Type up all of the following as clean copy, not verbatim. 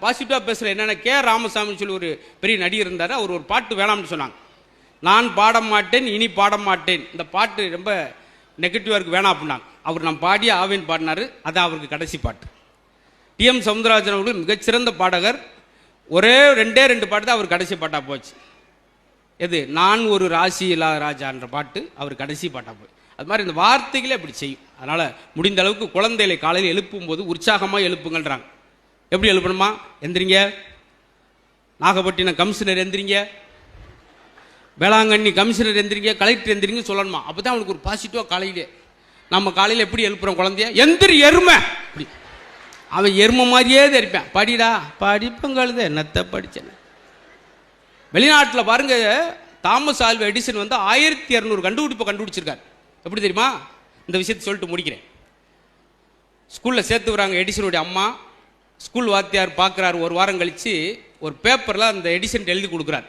பாசிட்டிவாக பேசுகிற என்னென்ன கே ராமசாமின்னு சொல்லி ஒரு பெரிய நடிகர் இருந்தார். அவர் ஒரு பாட்டு வேணாம்னு சொன்னாங்க. நான் பாட மாட்டேன் இனி பாட மாட்டேன், இந்த பாட்டு ரொம்ப நெகட்டிவாக இருக்கு வேணாம் அப்படின்னாங்க. அவர் நான் பாடிய ஆவேன் பாடினார். அதான் அவருக்கு கடைசி பாட்டு. டிஎம் சவுந்தரராஜன் அவர்கள் மிகச்சிறந்த பாடகர். ஒரே ரெண்டு பாட்டு தான் அவர் கடைசி பாட்டாக போச்சு. எது நான் ஒரு ராசி இல்லாத ராஜான்ற பாட்டு அவர் கடைசி பாட்டாக போய். அது மாதிரி இந்த வார்த்தைகளே அப்படி செய்யும். அதனால் முடிந்த அளவுக்கு குழந்தைகளை காலையில் எழுப்பும் போது உற்சாகமாக எழுப்புங்கள்ன்றாங்க. எப்படி எழுப்பணுமா? எந்திரிங்க, நாகப்பட்டினம் கமிஷனர் எந்திரிங்க, வேளாங்கண்ணி கமிஷனர் எந்திரிங்க, கலெக்டர் எந்திரிங்க சொல்லணுமா. அப்போ தான் அவனுக்கு ஒரு பாசிட்டிவாக காலையிலே. நம்ம காலையில் எப்படி எழுப்புறோம் குழந்தைய? எந்திரி எருமை, அப்படி அவன் எருமை மாதிரியே தெரிப்பான். படிடா படிப்பங்கழுத என்னத்தை படிச்சேன். வெளிநாட்டில் பாருங்க, தாமஸ் ஆல்வா எடிசன் வந்து 1200 கண்டுபிடிப்பை கண்டுபிடிச்சிருக்காரு. எப்படி தெரியுமா? இந்த விஷயத்தை சொல்லிட்டு முடிக்கிறேன். ஸ்கூலில் சேர்த்து வராங்க எடிசனுடைய அம்மா. ஸ்கூல் வாத்தியார் பார்க்குறாரு. ஒரு வாரம் கழித்து ஒரு பேப்பரில் அந்த எடிசன் எழுதி கொடுக்குறாரு.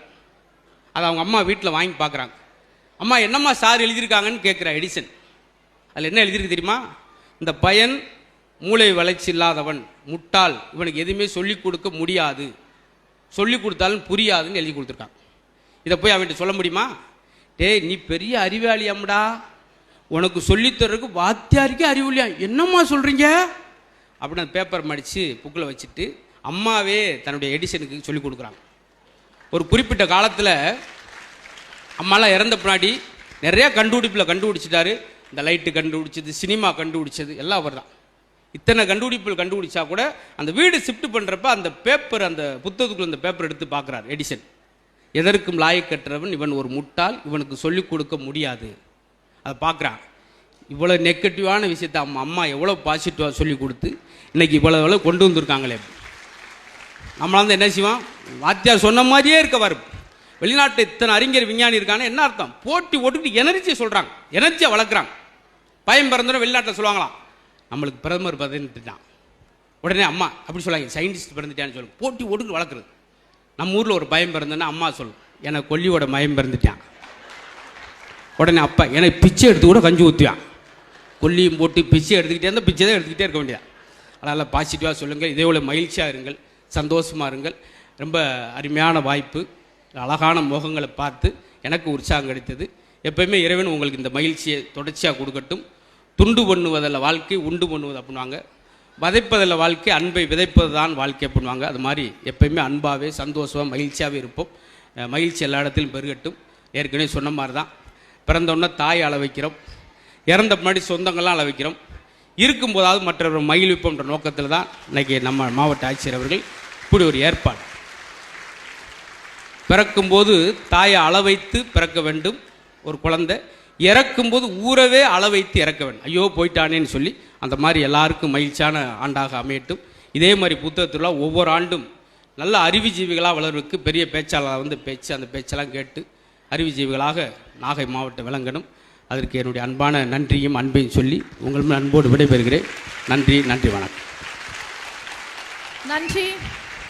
அதை அவங்க அம்மா வீட்டில் வாங்கி பார்க்குறாங்க. அம்மா என்னம்மா சார் எழுதியிருக்காங்கன்னு கேட்குறா எடிசன். அதில் என்ன எழுதியிருக்கு தெரியுமா? இந்த பையன் மூளை வளர்ச்சி இல்லாதவன், முட்டாள், இவனுக்கு எதுவுமே சொல்லிக் கொடுக்க முடியாது, சொல்லிக் கொடுத்தாலும் புரியாதுன்னு எழுதி கொடுத்துருக்காங்க. இதை போய் அவன்கிட்ட சொல்ல முடியுமா? டேய் நீ பெரிய அறிவாளியாம்டா, உனக்கு சொல்லித்தரதுக்கு வாத்தியாருக்கே அறிவுலையா, என்னம்மா சொல்கிறீங்க அப்படின்னு அந்த பேப்பர் மடித்து புக்கில் வச்சுட்டு அம்மாவே தன்னுடைய எடிசனுக்கு சொல்லிக் கொடுக்குறாங்க. ஒரு குறிப்பிட்ட காலத்தில் அம்மாலாம் இறந்த பின்னாடி நிறையா கண்டுபிடிச்சிட்டாரு. இந்த லைட்டு கண்டுபிடிச்சது, சினிமா கண்டுபிடிச்சது எல்லாம் அவர் தான். இத்தனை கண்டுபிடிப்புகள் கண்டுபிடிச்சா கூட அந்த வீடு ஷிஃப்ட் பண்ணுறப்ப அந்த பேப்பர், அந்த புத்தகத்துக்குள்ள அந்த பேப்பர் எடுத்து பார்க்குறாரு எடிசன். எதற்கும் லாயக்கற்றவன் இவன் ஒரு முட்டாள், இவனுக்கு சொல்லிக் கொடுக்க முடியாது. அதை பார்க்குறான். இவ்வளோ நெகட்டிவான விஷயத்தை அம்மா எவ்வளோ பாசிட்டிவாக சொல்லி கொடுத்து இன்றைக்கி இவ்வளோ கொண்டு வந்திருக்காங்களே. நம்மளால் வந்து என்ன செய்வோம்? வாத்தியார் சொன்ன மாதிரியே இருக்க வரும். வெளிநாட்டு இத்தனை அறிஞர் விஞ்ஞானி இருக்காங்க. என்ன அர்த்தம்? போட்டி ஓட்டுக்கிட்டு எனர்ஜியை சொல்கிறாங்க, எனர்ஜியை வளர்க்குறாங்க. பயம் பிறந்தோட வெளிநாட்டில் சொல்லுவாங்களாம், நம்மளுக்கு பிரதமர் பிறந்துட்டான். உடனே அம்மா அப்படி சொல்லுவாங்க, சயின்டிஸ்ட் பிறந்துட்டான்னு சொல்லுங்க. போட்டி ஓட்டுக்கு வளர்க்குறது. நம்ம ஊரில் ஒரு பயம் பிறந்தோன்னா அம்மா சொல்லும், எனக்கு கொல்லியோட பயம் பிறந்துட்டான். உடனே அப்பா எனக்கு பிச்சை எடுத்து கூட கஞ்சி ஊற்றுவான். கொல்லியும் போட்டு பிச்சை எடுத்துக்கிட்டே இருந்தால் பிச்சை தான் எடுத்துக்கிட்டே இருக்க வேண்டியதான். அதனால் பாசிட்டிவாக சொல்லுங்கள், இதே போல் மகிழ்ச்சியாக இருங்கள், சந்தோஷமாக இருங்கள். ரொம்ப அருமையான வாய்ப்பு. அழகான முகங்களை பார்த்து எனக்கு உற்சாகம் கிடைத்தது. எப்போயுமே இறைவன் உங்களுக்கு இந்த மகிழ்ச்சியை தொடர்ச்சியாக கொடுக்கட்டும். துண்டு பண்ணுவதில் வாழ்க்கை, உண்டு பண்ணுவது அப்படின்வாங்க. விதைப்பதில் வாழ்க்கை, அன்பை விதைப்பது தான் வாழ்க்கை அப்படின்வாங்க. அது மாதிரி எப்போயுமே அன்பாகவே சந்தோஷமாக மகிழ்ச்சியாகவே இருப்போம். மகிழ்ச்சி எல்லா இடத்திலும் பெருகட்டும். ஏற்கனவே சொன்ன மாதிரி தான், பிறந்தோடனே தாயை அள வைக்கிறோம், இறந்த முன்னாடி சொந்தங்கள்லாம் அள வைக்கிறோம், இருக்கும்போதாவது மற்றவர்கள் மகிழ்விப்போன்ற நோக்கத்தில் தான் இன்றைக்கி நம்ம மாவட்ட ஆட்சியர் அவர்கள் இப்படி ஒரு ஏற்பாடு. பிறக்கும்போது தாயை அள வைத்து பிறக்க வேண்டும் ஒரு குழந்தை, இறக்கும்போது ஊரவே அள வைத்து இறக்க வேண்டும். ஐயோ போயிட்டானேன்னு சொல்லி அந்த மாதிரி எல்லாருக்கும் மகிழ்ச்சியான ஆண்டாக அமையட்டும். இதே மாதிரி புத்தகத்தில் ஒவ்வொரு ஆண்டும் நல்ல அறிவுஜீவிகளாக வளர்வதற்கு பெரிய பேச்சாளர் வந்து அந்த பேச்செல்லாம் கேட்டு அறிவுஜீவிகளாக நாகை மாவட்டம் விளங்கணும். அதற்கு என்னுடைய அன்பான நன்றியும் அன்பையும் சொல்லி உங்கள் அன்போடு விடைபெறுகிறேன். நன்றி, வணக்கம். நன்றி.